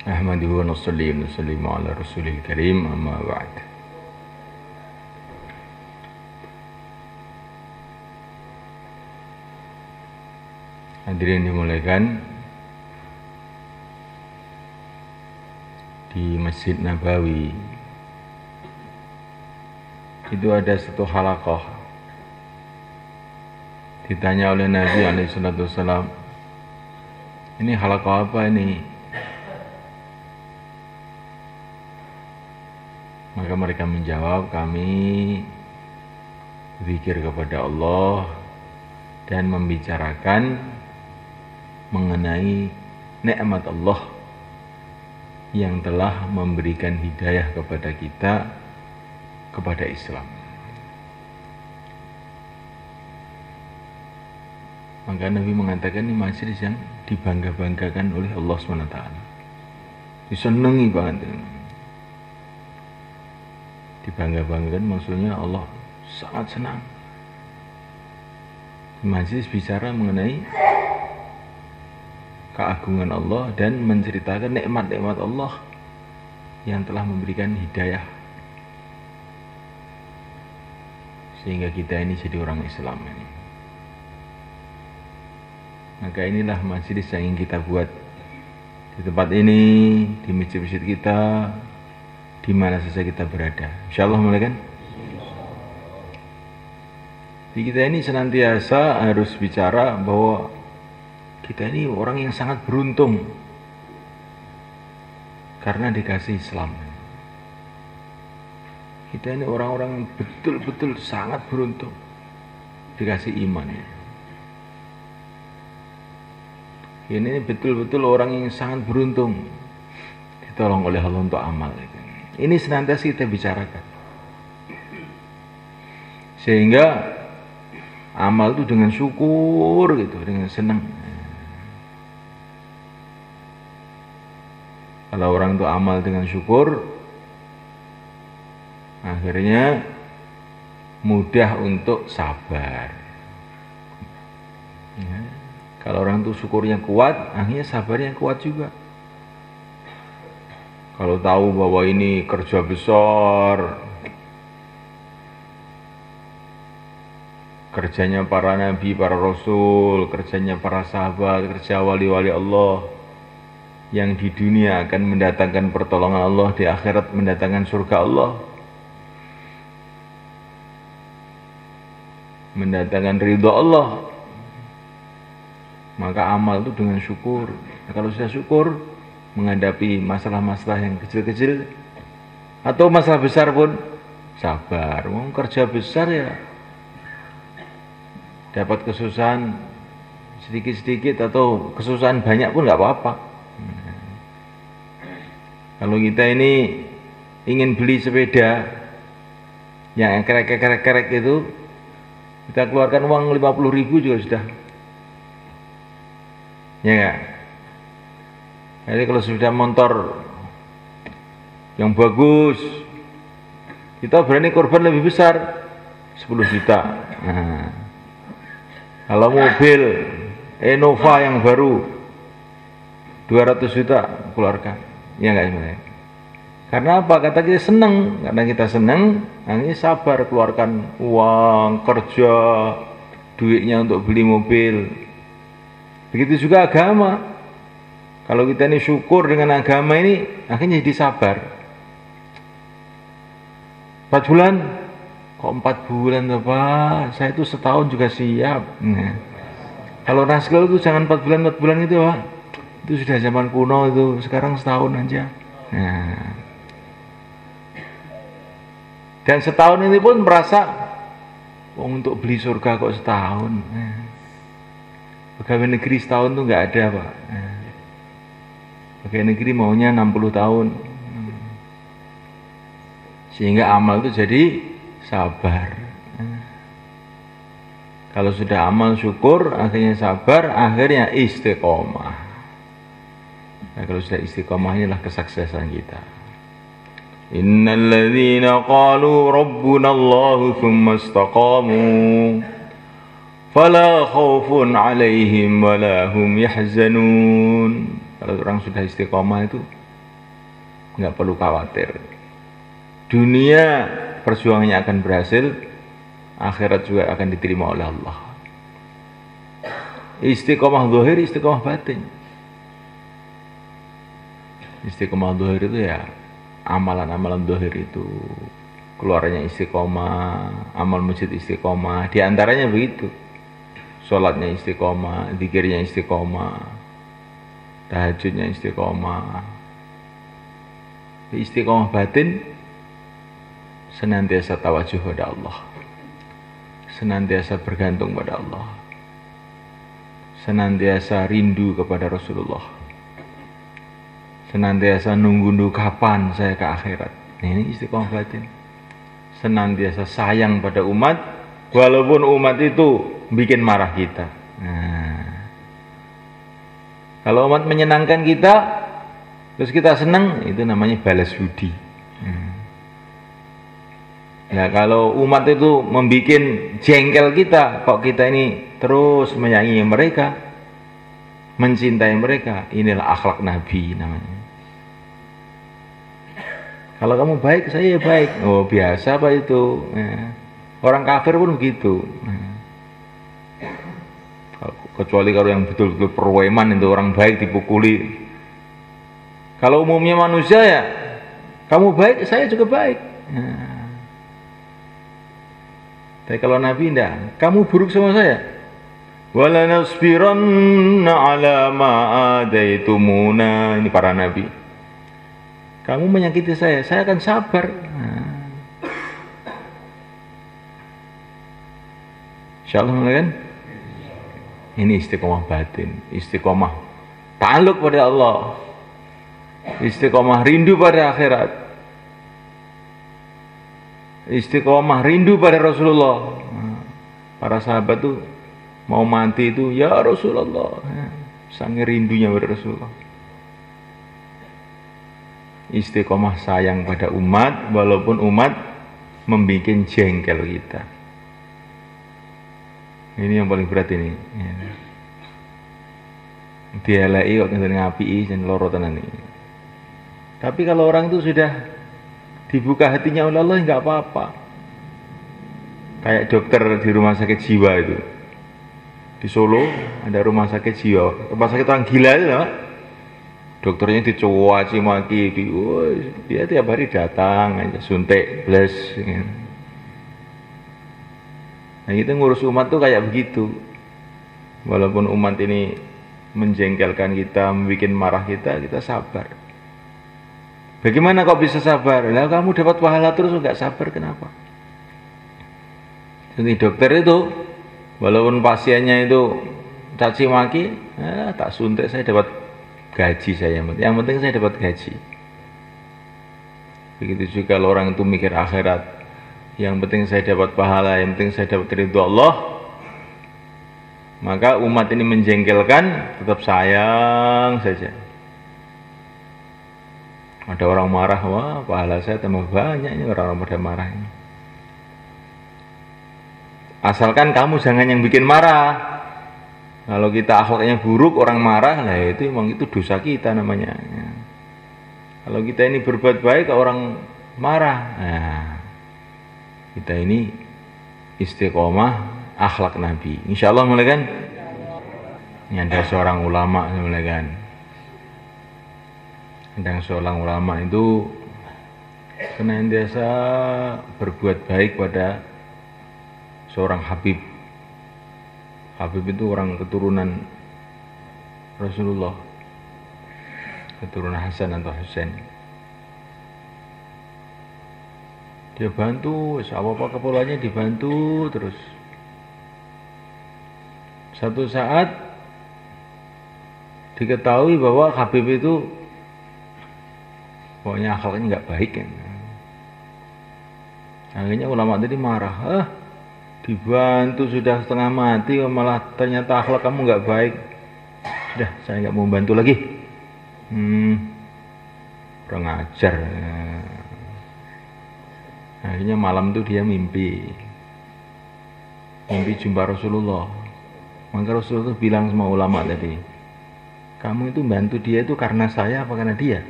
Ahmaduhu wa nusalli wa nusallimu ala rasulil karim amma ba'd. Hadirin dimulakan di Masjid Nabawi itu ada satu halaqah. Ditanya oleh Nabi SAW, ini halaqah apa ini? Maka mereka menjawab, kami zikir kepada Allah dan membicarakan mengenai nikmat Allah yang telah memberikan hidayah kepada kita kepada Islam. Maka Nabi mengatakan ini majelis yang dibangga-banggakan oleh Allah SWT, disenangi banget. Dibangga-banggakan maksudnya Allah sangat senang. Majelis bicara mengenai keagungan Allah dan menceritakan nikmat-nikmat Allah yang telah memberikan hidayah sehingga kita ini jadi orang Islam ini. Maka inilah majelis yang ingin kita buat di tempat ini, di masjid-masjid kita, di mana saja kita berada. Insyaallah mulai kan? Jadi kita ini senantiasa harus bicara bahwa kita ini orang yang sangat beruntung karena dikasih Islam. Kita ini orang-orang betul-betul sangat beruntung dikasih iman. Ini betul-betul orang yang sangat beruntung ditolong oleh Allah untuk amal. Ini senantiasa kita bicarakan. Sehingga amal itu dengan syukur gitu, dengan senang. Kalau orang itu amal dengan syukur, akhirnya mudah untuk sabar. Ya. Kalau orang itu syukurnya kuat, akhirnya sabarnya kuat juga. Kalau tahu bahwa ini kerja besar, kerjanya para nabi, para rasul, kerjanya para sahabat, kerja wali-wali Allah yang di dunia akan mendatangkan pertolongan Allah, di akhirat mendatangkan surga Allah, mendatangkan ridha Allah, maka amal itu dengan syukur. Nah, kalau sudah syukur, menghadapi masalah-masalah yang kecil-kecil atau masalah besar pun sabar. Mau kerja besar ya dapat kesusahan sedikit-sedikit atau kesusahan banyak pun nggak apa-apa. Kalau kita ini ingin beli sepeda yang kerek-kerek itu, kita keluarkan uang 50.000 juga sudah, ya nggak? Jadi kalau sudah motor yang bagus, kita berani korban lebih besar, 10 juta. Nah, kalau mobil Innova yang baru 200 juta keluarkan, ya nggak sebenarnya? Karena apa? Kata kita senang, karena kita senang, akhirnya sabar keluarkan uang, kerja, duitnya untuk beli mobil. Begitu juga agama. Kalau kita ini syukur dengan agama ini, akhirnya jadi sabar. 4 bulan? Kok 4 bulan tuh Pak? Saya itu setahun juga siap. Nah, kalau naskah itu jangan 4 bulan gitu Pak. Itu sudah zaman kuno itu, sekarang setahun aja. Nah, dan setahun ini pun merasa, untuk beli surga kok setahun. Nah, pegawai negeri setahun tuh nggak ada Pak. Nah, pegawai negeri maunya 60 tahun. Sehingga amal itu jadi sabar. Kalau sudah amal syukur, akhirnya sabar, akhirnya istiqomah. Nah, kalau sudah istiqomah, inilah kesuksesan kita. Innal ladzina qalu rabbuna Allahu tsumma istaqamu fala khaufun 'alaihim wala hum yahzanun. Kalau orang sudah istiqomah itu nggak perlu khawatir. Dunia perjuangannya akan berhasil, akhirat juga akan diterima oleh Allah. Istiqomah zahir, istiqomah batin. Istiqomah zahir itu ya amalan-amalan zahir itu, keluarnya istiqomah, amal masjid istiqomah, di antaranya begitu. Sholatnya istiqomah, zikirnya istiqomah, tahajudnya istiqomah. Istiqomah batin senantiasa tawajuh pada Allah, senantiasa bergantung pada Allah, senantiasa rindu kepada Rasulullah, senantiasa nunggu kapan saya ke akhirat. Nah, ini istiqomah batin. Senantiasa sayang pada umat, walaupun umat itu bikin marah kita. Nah, kalau umat menyenangkan kita, terus kita senang, itu namanya balas budi. Nah, kalau umat itu membuat jengkel kita, kok kita ini terus menyayangi mereka, mencintai mereka, inilah akhlak Nabi namanya. Kalau kamu baik, saya ya baik. Oh, biasa apa itu? Nah, orang kafir pun begitu. Nah, kecuali kalau yang betul-betul perweman itu orang baik dipukuli. Kalau umumnya manusia ya, kamu baik, saya juga baik. Nah, tapi kalau Nabi enggak, kamu buruk sama saya. Wala nasbiranna ala ma adaitumuna. Ini para nabi. Kamu menyakiti saya akan sabar. Nah, insyaallah kan? Ini istiqomah batin, istiqomah ta'alluq pada Allah, istiqomah rindu pada akhirat, istiqomah rindu pada Rasulullah. Para sahabat tuh mau mati itu ya Rasulullah, sangat rindunya pada Rasulullah. Istiqomah sayang pada umat, walaupun umat membuat jengkel kita. Ini yang paling berat ini. Dialai kok ngene ngapi dan loro tenan iki. Tapi kalau orang itu sudah dibuka hatinya oleh Allah, enggak apa-apa. Kayak dokter di rumah sakit jiwa itu. Di Solo ada rumah sakit jiwa, rumah sakit orang gila itu, Pak. Dokternya dicuaci maki, dia tiap hari datang aja suntik, bles. Nah, kita ngurus umat tuh kayak begitu. Walaupun umat ini menjengkelkan kita, membuat marah kita sabar. Bagaimana kok bisa sabar? Lah kamu dapat pahala terus enggak sabar, kenapa? Jadi dokter itu, walaupun pasiennya itu caci maki, tak suntik, saya dapat gaji saya. Yang penting saya dapat gaji. Begitu juga kalau orang itu mikir akhirat, yang penting saya dapat pahala, yang penting saya dapat ridho Allah. Maka umat ini menjengkelkan, tetap sayang saja. Ada orang marah, wah pahala saya tambah banyak, ini orang-orang pada marah ini. Asalkan kamu jangan yang bikin marah. Kalau kita akhlaknya buruk, orang marah, nah itu memang itu dosa kita namanya. Kalau kita ini berbuat baik, orang marah, nah kita ini istiqomah akhlak Nabi. Insya Allah mulai kan? Ini ada seorang ulama mulai kan? Ada seorang ulama itu senantiasa berbuat baik pada seorang Habib. Habib itu orang keturunan Rasulullah, keturunan Hasan atau Husain. Dia bantu, apa-apa keperluannya dibantu terus. Satu saat diketahui bahwa Habib itu pokoknya akhlaknya nggak baik kan. Akhirnya ulama tadi marah, dibantu sudah setengah mati, malah ternyata akhlak kamu nggak baik. Sudah, saya nggak mau bantu lagi. Kurang ajar. Akhirnya malam itu dia mimpi jumpa Rasulullah. Maka Rasulullah itu bilang sama ulama tadi, kamu itu bantu dia itu karena saya apa karena dia?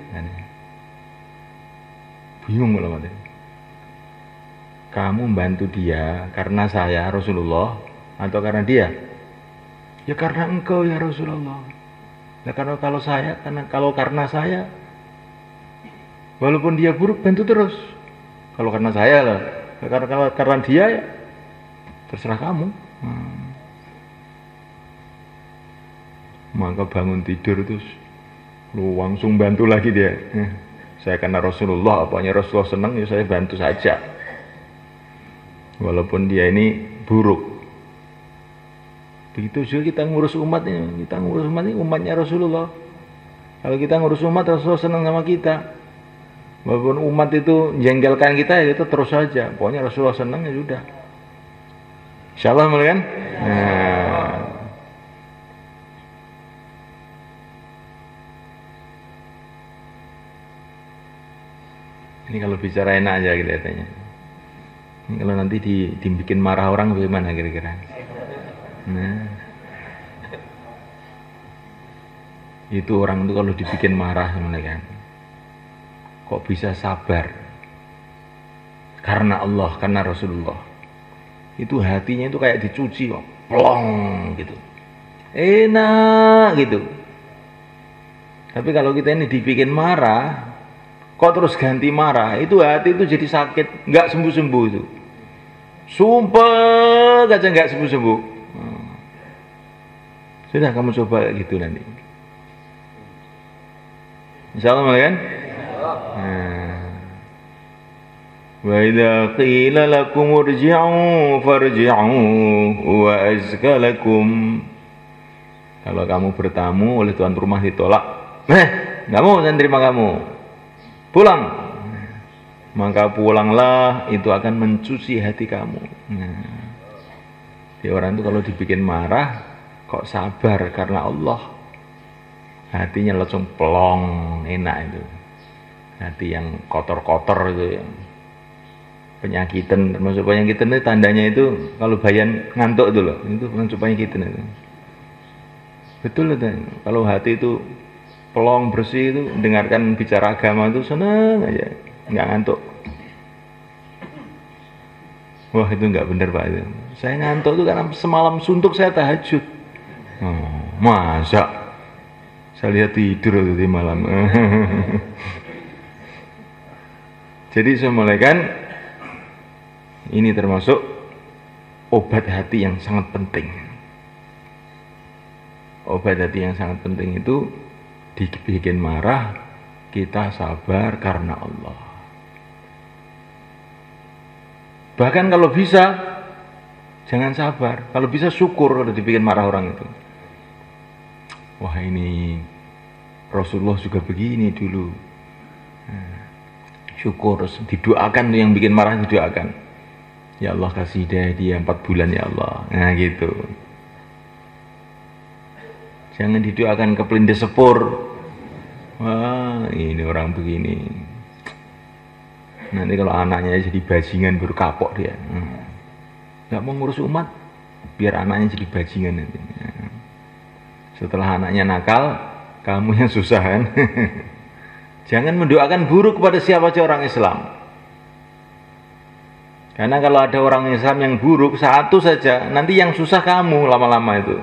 Bingung kalau mati. Kamu membantu dia karena saya Rasulullah atau karena dia? Ya karena engkau ya Rasulullah. Nah karena saya, walaupun dia buruk bantu terus. Kalau karena saya lah, karena dia ya terserah kamu. Maka bangun tidur terus lu langsung bantu lagi dia. Saya karena Rasulullah, apanya Rasulullah senang ya saya bantu saja. Walaupun dia ini buruk. Begitu juga kita ngurus umatnya, umatnya Rasulullah. Kalau kita ngurus umat, Rasulullah senang sama kita. Walaupun umat itu jengkelkan kita, ya itu terus saja. Pokoknya Rasulullah senang ya sudah. Insyaallah mulai kan? Nah. Ini kalau bicara enak aja kelihatannya. Ini kalau nanti dibikin marah orang bagaimana kira-kira? Nah, itu orang itu kalau dibikin marah sebenarnya kan, kok bisa sabar? Karena Allah, karena Rasulullah. Itu hatinya itu kayak dicuci kok, plong gitu, enak gitu. Tapi kalau kita ini dibikin marah, kok terus ganti marah, itu hati itu jadi sakit, nggak sembuh-sembuh itu. Sumpah aja nggak sembuh-sembuh. Sudah kamu coba gitu nanti. Insyaallah kan? Wa idza qila lakum irji'u farji'u wa azka lakum. Kalau kamu bertamu oleh tuan rumah ditolak, enggak mau saya terima kamu. Pulang. Maka pulanglah, itu akan mencuci hati kamu. Di orang itu kalau dibikin marah, kok sabar karena Allah, hatinya langsung pelong, enak itu. Hati yang kotor-kotor itu yang penyakitan, termasuk penyakitan itu tandanya itu kalau bayan ngantuk itu loh, itu termasuk penyakitan itu. Betul itu. Kalau hati itu pelong bersih itu, dengarkan bicara agama itu senang aja, nggak ngantuk. Wah itu nggak benar Pak itu. Saya ngantuk itu karena semalam suntuk saya tahajud. Masa saya lihat tidur di malam. Jadi saya mulaikan ini termasuk obat hati yang sangat penting. Obat hati yang sangat penting itu dibikin marah, kita sabar karena Allah. Bahkan kalau bisa jangan sabar, kalau bisa syukur kalau dibikin marah orang itu. Wah ini Rasulullah juga begini dulu. Syukur, didoakan yang bikin marah didoakan. Ya Allah kasih dia 4 bulan ya Allah. Nah gitu. Jangan didoakan ke pelindes sepur. Wah ini orang begini. Nanti kalau anaknya jadi bajingan baru kapok dia. Gak mau ngurus umat, biar anaknya jadi bajingan nanti. Setelah anaknya nakal, kamu yang susah kan. Jangan mendoakan buruk kepada siapa saja orang Islam. Karena kalau ada orang Islam yang buruk satu saja, nanti yang susah kamu lama-lama itu.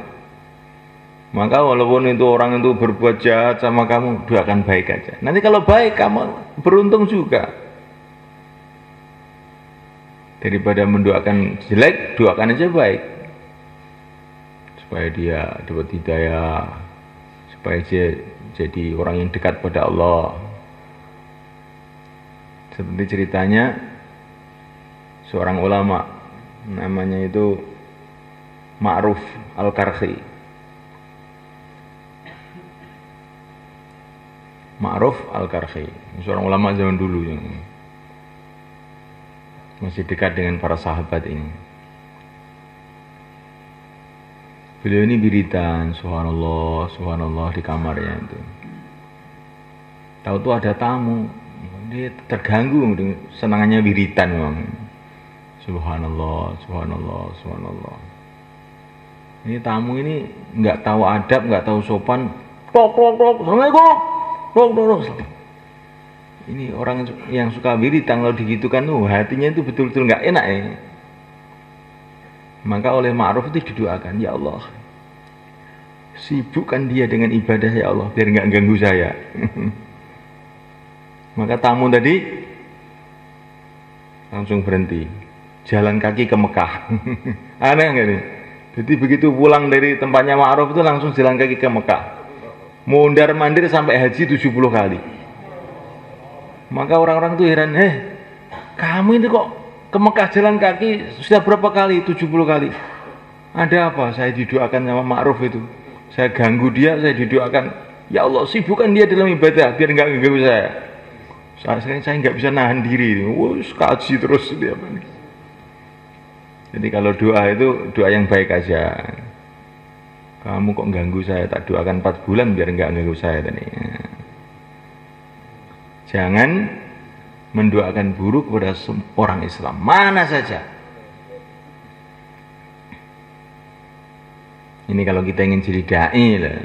Maka walaupun itu orang itu berbuat jahat sama kamu, doakan baik aja. Nanti kalau baik kamu beruntung juga. Daripada mendoakan jelek, doakan aja baik. Supaya dia dapat hidayah, supaya dia jadi orang yang dekat pada Allah. Seperti ceritanya seorang ulama namanya itu Ma'ruf Al-Karhi. Ma'ruf Al-Karhi, seorang ulama zaman dulu yang masih dekat dengan para sahabat ini. Beliau ini wiridan, subhanallah, subhanallah di kamarnya itu. Tahu tuh ada tamu, dia terganggu dengan senangannya wiridan memang. Subhanallah, subhanallah, subhanallah. Ini tamu ini nggak tahu adab, nggak tahu sopan. Tok, assalamualaikum. Tok. Ini orang yang suka wiritan kalau digitukan hatinya itu betul-betul nggak enak ya. Maka oleh ma'ruf itu didoakan, ya Allah, sibukkan dia dengan ibadah ya Allah biar nggak ganggu saya. Maka tamu tadi langsung berhenti, jalan kaki ke Mekah. Aneh nggak nih? Jadi begitu pulang dari tempatnya ma'ruf itu langsung jalan kaki ke Mekah, mondar mandir sampai haji 70 kali. Maka orang-orang itu heran, kamu itu kok ke Mekah jalan kaki sudah berapa kali? 70 kali. Ada apa? Saya didoakan sama ma'ruf itu. Saya ganggu dia, saya didoakan. Ya Allah, sibukkan dia dalam ibadah biar nggak ganggu saya. Saya nggak bisa nahan diri. Wus, kaji terus dia. Jadi kalau doa itu doa yang baik aja. Kamu kok ganggu saya, tak doakan 4 bulan biar nggak ganggu saya tadi. Jangan mendoakan buruk kepada orang Islam mana saja. Ini kalau kita ingin jadi dai lah.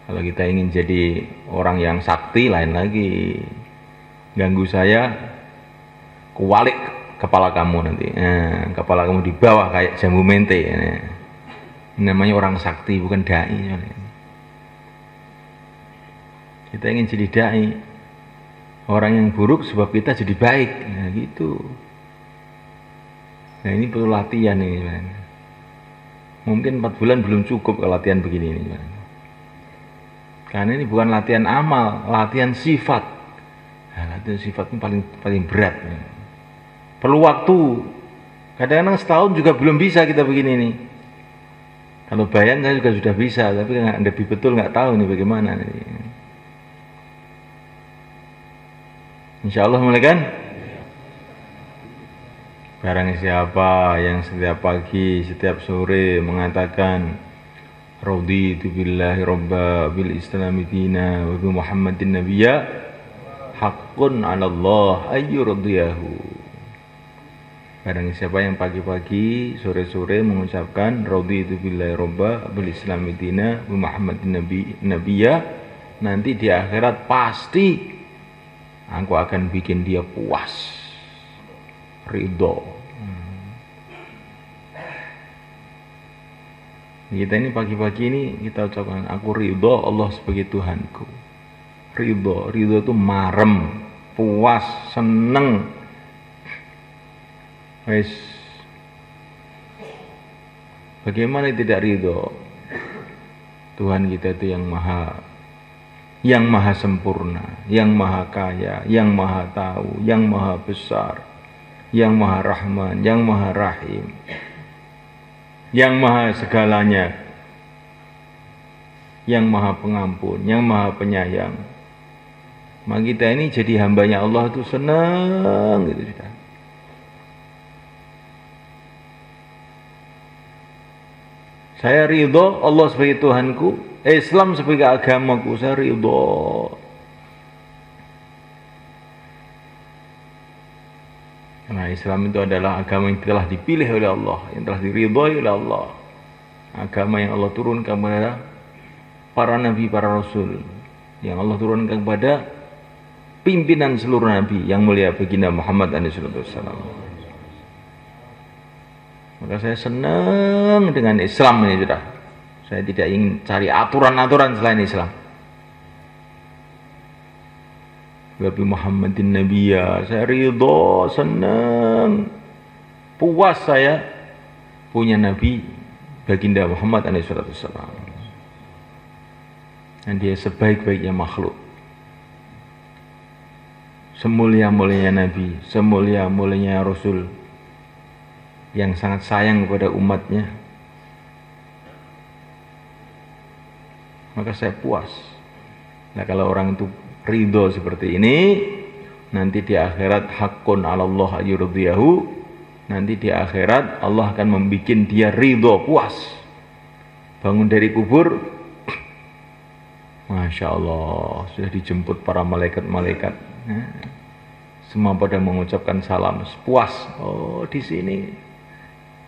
Kalau kita ingin jadi orang yang sakti lain lagi. Ganggu saya, kualik kepala kamu nanti. Kepala kamu di bawah kayak jambu mente. Ini namanya orang sakti, bukan dai. Kita ingin jadi dai. Orang yang buruk sebab kita jadi baik. Nah gitu. Nah ini perlu latihan ini. Mungkin 4 bulan belum cukup kalau latihan begini ini. Karena ini bukan latihan amal, latihan sifat. Nah, latihan sifat ini paling berat. Perlu waktu. Kadang-kadang setahun juga belum bisa kita begini nih. Kalau bayan saya juga sudah bisa, tapi lebih betul nggak tahu nih bagaimana. Insya Allah mulai kan? Barang siapa yang setiap pagi, setiap sore mengatakan raditu billahi robba bil islami dina wa bi muhammadin nabiyya haqqun 'ala Allah ayyurdiyahu. Barang siapa yang pagi-pagi, sore-sore mengucapkan raditu billahi robba bil islami dina wa muhammadin nabiyya, nanti di akhirat pasti aku akan bikin dia puas, ridho. Kita ini pagi-pagi ini kita ucapkan aku ridho Allah sebagai Tuhanku. Ridho itu marem, puas, seneng. Wes, bagaimana tidak ridho? Tuhan kita itu yang maha sempurna, yang maha kaya, yang maha tahu, yang maha besar, yang maha rahman, yang maha rahim, yang maha segalanya, yang maha pengampun, yang maha penyayang. Maka kita ini jadi hambanya Allah itu senang gitu sudah. Saya ridho Allah sebagai Tuhanku, Islam sebagai agamaku, saya ridho. Karena Islam itu adalah agama yang telah dipilih oleh Allah, yang telah diridhoi oleh Allah. Agama yang Allah turunkan kepada para nabi, para rasul, yang Allah turunkan kepada pimpinan seluruh nabi yang mulia baginda Muhammad SAW. Maka saya senang dengan Islam ini sudah. Saya tidak ingin cari aturan-aturan selain Islam. Nabi Muhammadin Nabiyya, saya ridho, senang, puas saya punya Nabi baginda Muhammad SAW. Dan dia sebaik-baiknya makhluk, semulia-mulianya Nabi, semulia-mulianya Rasul, yang sangat sayang kepada umatnya. Maka saya puas. Nah kalau orang itu ridho seperti ini, nanti di akhirat haqqun 'ala Allah ayyurdiyahu, nanti di akhirat Allah akan membuat dia ridho, puas. Bangun dari kubur, Masya Allah, sudah dijemput para malaikat-malaikat. Semua pada mengucapkan salam, puas. Oh di sini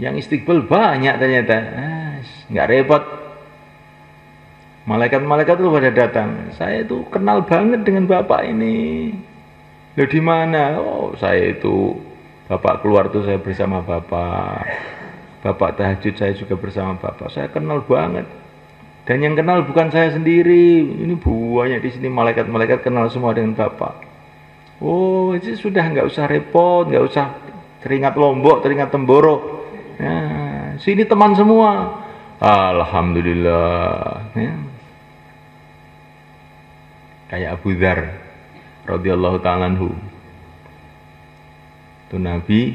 yang istiqbal banyak ternyata. Nggak repot. Malaikat-malaikat itu pada datang. Saya itu kenal banget dengan bapak ini. Loh di mana? Oh, saya itu bapak keluar tuh saya bersama bapak. Bapak tahajud saya juga bersama bapak. Saya kenal banget. Dan yang kenal bukan saya sendiri. Ini banyak di sini malaikat-malaikat kenal semua dengan bapak. Oh, itu sudah nggak usah repot, nggak usah teringat Lombok, teringat Temboro. Nah, sini teman semua. Alhamdulillah. Ya. Kayak Abu Dzar radhiyallahu ta'ala anhu. Itu Nabi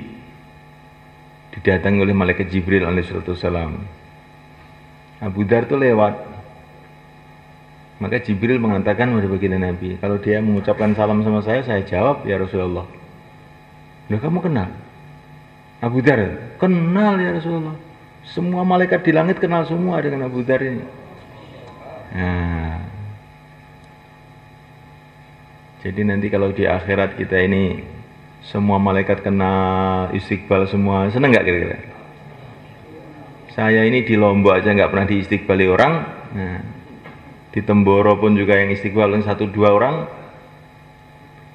didatangi oleh malaikat Jibril alaihissalam. Abu Dzar itu lewat. Maka Jibril mengatakan pada baginda Nabi, kalau dia mengucapkan salam sama saya jawab ya Rasulullah. Loh kamu kenal? Abu Dzar? Kenal ya Rasulullah. Semua malaikat di langit kenal semua dengan Abu Dzar ini. Nah, jadi nanti kalau di akhirat kita ini semua malaikat kenal, istiqbal semua, seneng nggak kira-kira? Saya ini di Lombok aja nggak pernah diistiqbali orang. Nah, di Temboro pun juga yang istiqbal 1-2 orang.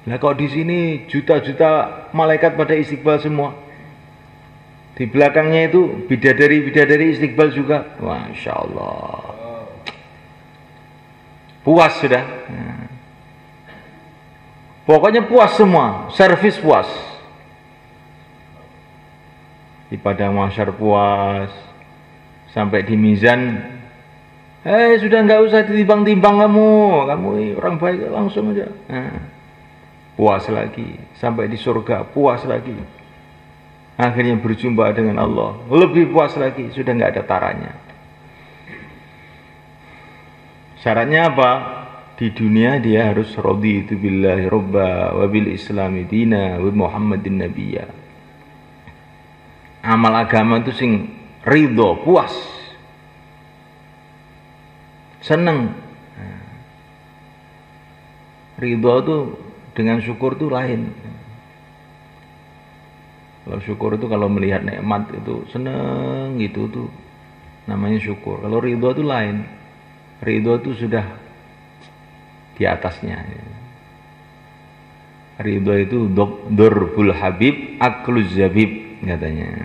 Nah kok di sini juta-juta malaikat pada istiqbal semua. Di belakangnya itu bidadari-bidadari istiqbal juga. Masya Allah. Puas sudah. Nah. Pokoknya puas semua, servis puas. Di padang mahsyar puas. Sampai di mizan, sudah nggak usah ditimbang-timbang kamu orang baik langsung aja. Nah, puas lagi, sampai di surga puas lagi. Akhirnya berjumpa dengan Allah, lebih puas lagi, sudah nggak ada taranya. Syaratnya apa? Di dunia dia harus raditu billahi robba wa bil islami dina wa muhammadin nabiyya. Amal agama itu sing ridho, puas, seneng. Ridho itu dengan syukur itu lain. Kalau syukur itu kalau melihat nikmat itu seneng gitu tuh namanya syukur. Kalau ridho itu lain. Ridho itu sudah di atasnya. Ridho itu dorbul habib akluz zabib katanya.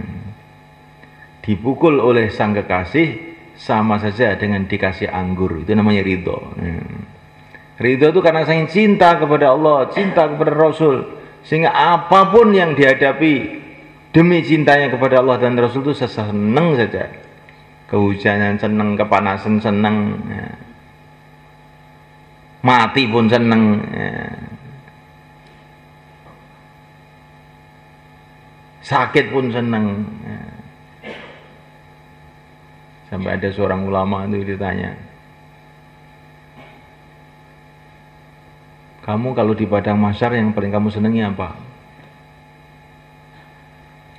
Dipukul oleh sang kekasih sama saja dengan dikasih anggur. Itu namanya ridho. Ridho itu karena saya cinta kepada Allah, cinta kepada Rasul, sehingga apapun yang dihadapi demi cintanya kepada Allah dan Rasul itu senang saja. Kehujanan senang, kepanasan senang, mati pun senang. Sakit pun senang. Sampai ada seorang ulama itu ditanya, kamu kalau di padang mahsyar yang paling kamu senangi apa?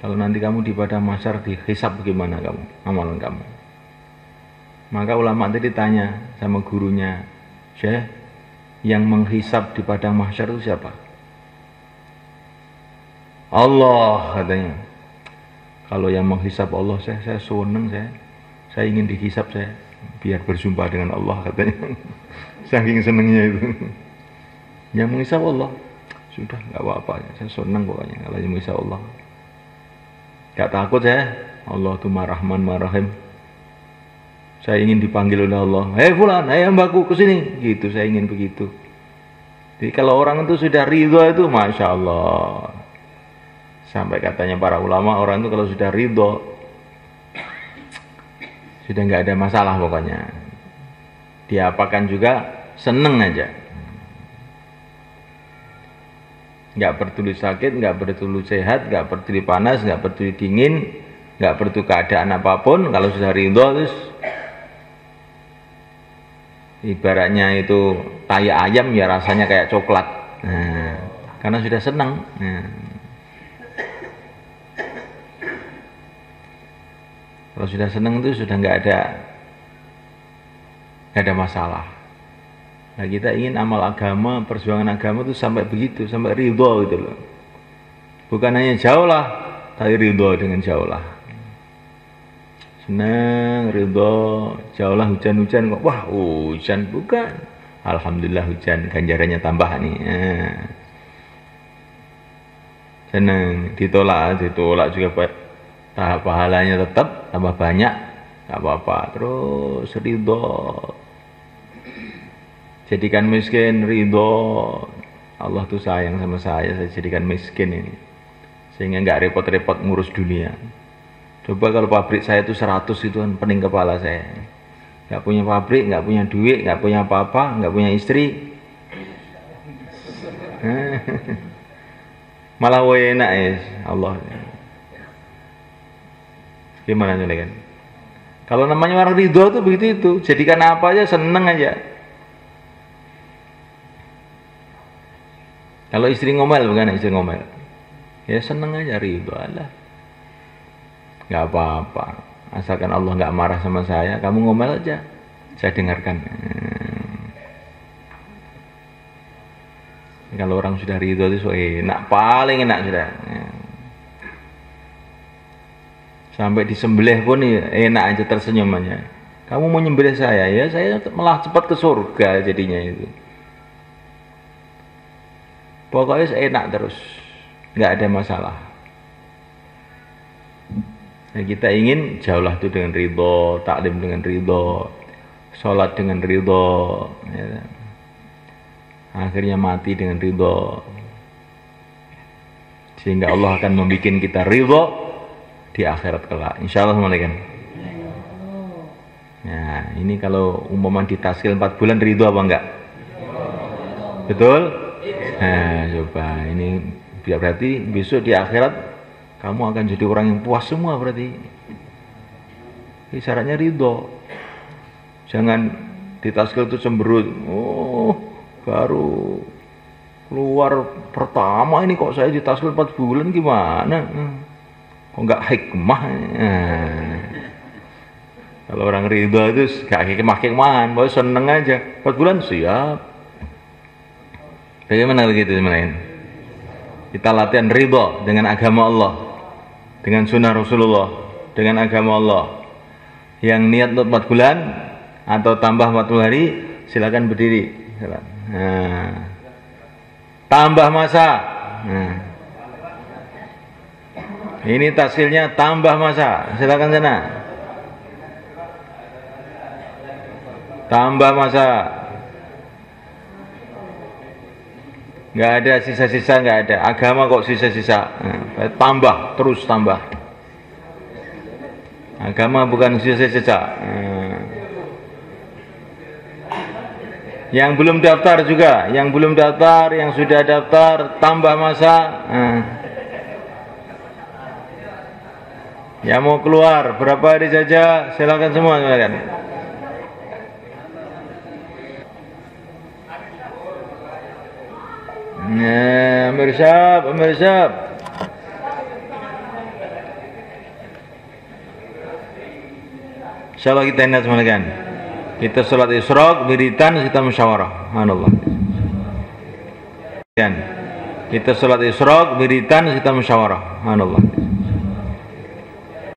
Kalau nanti kamu di padang mahsyar dihisab bagaimana kamu, amalan kamu? Maka ulama itu ditanya sama gurunya, Syekh, yang menghisab di padang mahsyar itu siapa? Allah katanya. Kalau yang menghisab Allah, saya senang saya ingin dihisab saya biar berjumpa dengan Allah katanya. Saking senangnya itu. Yang menghisab Allah sudah nggak apa-apa, saya senang pokoknya kalau yang menghisab Allah. Gak takut saya, Allah itu Mar-Rahman Mar-Rahim. Saya ingin dipanggil oleh Allah, fulan, mbakku kesini, gitu saya ingin begitu. Jadi kalau orang itu sudah ridho itu Masya Allah. Sampai katanya para ulama, orang itu kalau sudah ridho sudah nggak ada masalah pokoknya. Diapakan juga seneng aja. Nggak peduli sakit, nggak peduli sehat, nggak peduli panas, nggak peduli dingin, nggak peduli keadaan apapun. Kalau sudah ridho terus ibaratnya itu kayak ayam ya rasanya kayak coklat. Nah, karena sudah senang. Nah. Kalau sudah senang itu sudah nggak ada masalah. Nah kita ingin amal agama, perjuangan agama itu sampai begitu, sampai ridho gitu loh. Bukan hanya jauh lah, tapi ridho dengan jauh lah. senang, ridho. Jauhlah hujan-hujan kok. Wah, hujan bukan. Alhamdulillah hujan, ganjarannya tambah nih. Senang, ditolak juga pahalanya tetap tambah banyak, nggak apa-apa. Terus ridho, jadikan miskin, ridho. Allah tuh sayang sama saya jadikan miskin ini, sehingga nggak repot-repot ngurus dunia. Coba kalau pabrik saya itu 100 itu kan pening kepala saya. Nggak punya pabrik, nggak punya duit, nggak punya apa-apa, nggak punya istri. Malah enak ya Allah. Gimana nih kan? Kalau namanya orang ridho tuh begitu itu, jadikan apa aja seneng aja. Kalau istri ngomel bukan istri ngomel, ya seneng aja, ridho Allah. Nggak apa-apa, asalkan Allah nggak marah sama saya, kamu ngomel aja, saya dengarkan. Kalau orang sudah ridho itu so enak, paling enak sudah. Sampai disembelih pun enak aja, tersenyum aja. Kamu mau nyembelih saya, ya saya malah cepat ke surga jadinya itu. Pokoknya enak terus, nggak ada masalah. Nah, kita ingin jauhlah itu dengan ridho, taklim dengan ridho, sholat dengan ridho, ya. Akhirnya mati dengan ridho, sehingga Allah akan membuat kita ridho di akhirat kelak. Insyaallah kan. Nah, ini kalau umpama ditaskil 4 bulan ridho apa enggak? Betul? Nah, coba ini berarti besok di akhirat kamu akan jadi orang yang puas semua berarti. Ini syaratnya ridho. Jangan ditaskil itu cemberut. Oh, baru keluar pertama ini kok saya ditaskil 4 bulan gimana? Kok enggak hikmah? Kalau orang ridho itu gak hikmah-hikmahan, bahwa seneng aja. 4 bulan siap. Bagaimana begitu sebenarnya? Kita latihan ridho dengan agama Allah, dengan sunnah Rasulullah, dengan agama Allah. Yang niat untuk 4 bulan atau tambah 40 hari, silakan berdiri. Nah, tambah masa. Nah, ini taskilnya tambah masa. Silakan sana. Tambah masa. Nggak ada sisa-sisa, nggak ada. Agama kok sisa-sisa. Nah, tambah, terus tambah. Agama bukan sisa-sisa. Yang belum daftar juga, yang belum daftar, yang sudah daftar, tambah masa. Yang mau keluar, berapa hari saja, silakan semua, silakan. Nah, Amir Syab. Insyaallah kita ingat semua kan. Kita sholat isyraq, wiritan, kita musyawarah. Subhanallah. Kan. Kita sholat isyraq, wiritan, kita musyawarah. Subhanallah.